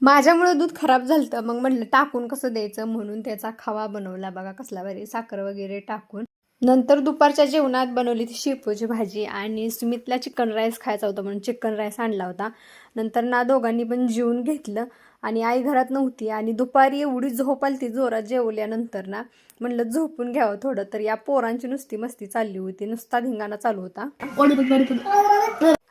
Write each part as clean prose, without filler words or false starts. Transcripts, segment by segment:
माझ्यामुळे दूध खराब झालं, मग म्हटलं टाकून कसं द्यायचं म्हणून त्याचा खवा बनवला बघा, कसला भारी, साखर वगैरे टाकून. नंतर दुपारच्या जेवणात बनवली ती शेपूची भाजी आणि सुमितला चिकन राईस खायचा होता म्हणून चिकन राईस आणला होता. नंतर ना दोघांनी पण जेवून घेतलं आणि आई घरात नव्हती आणि दुपारी एवढी झोप आली ती जोरात जेवल्यानंतर ना, म्हणलं झोपून घ्यावं थोडं. तर या पोरांची नुसती मस्ती चालली होती, नुसता धिंगाणा चालू होता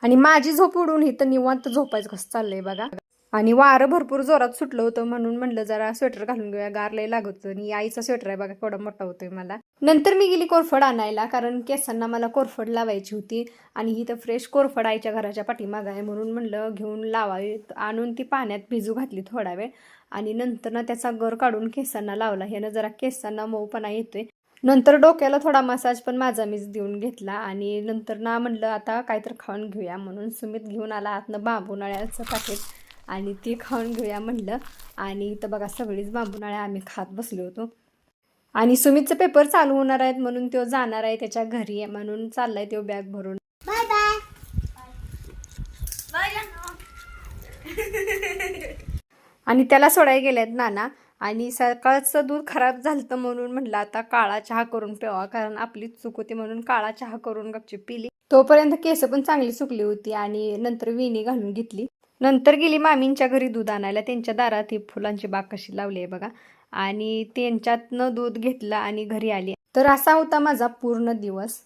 आणि माझी झोप उडून इथं निवांत झोपायचं कसं चाललंय बघा. आणि वारं भरपूर जोरात सुटलं होतं म्हणून म्हणलं जरा स्वेटर घालून घेऊया, गार लय लागत होतं. आणि आईचा स्वेटर आहे बघा केवढा मोठा होतोय मला. नंतर मी गेली कोरफड आणायला, कारण केसांना मला कोरफड लावायची होती आणि ही तर फ्रेश कोरफड आईच्या घराच्या पाठीमाग आहे म्हणून म्हणलं घेऊन लावावी. आणून ती पाण्यात भिजू घातली थोडा वेळ आणि नंतर ना त्याचा गर काढून केसांना लावला. ह्यानं जरा केसांना मऊपणा येतोय. नंतर डोक्याला थोडा मसाज पण माझा मीच देऊन घेतला आणि नंतर ना म्हणलं आता काहीतरी खाऊन घेऊया म्हणून सुमित घेऊन आला आतनं बांबूनळ्याचं पॅकेट आणि ते खाऊन घेऊया म्हणलं. आणि इथं बघा सगळीच बांबूनळ्या आम्ही खात बसलो होतो. आणि सुमितचं पेपर चालू होणार आहेत म्हणून तो जाणार आहे त्याच्या घरी म्हणून चाललाय तो बॅग भरून. Bye bye. आणि त्याला सोडायला गेलेत नाना. आणि सकाळचं दूध खराब झालं म्हणून म्हटलं आता काळा चहा करून प्यावा, कारण आपलीच चूक होती म्हणून काळा चहा करून गपचूप पिली. तोपर्यंत केस पण चांगली सुकली होती आणि नंतर वेणी घालून घेतली. नंतर गेली मामींच्या घरी दूध आणायला. त्यांच्या दारात ही फुलांची बाग कशी लावली आहे बघा. आणि त्यांच्यातनं दूध घेतलं आणि घरी आली. तर असा होता माझा पूर्ण दिवस.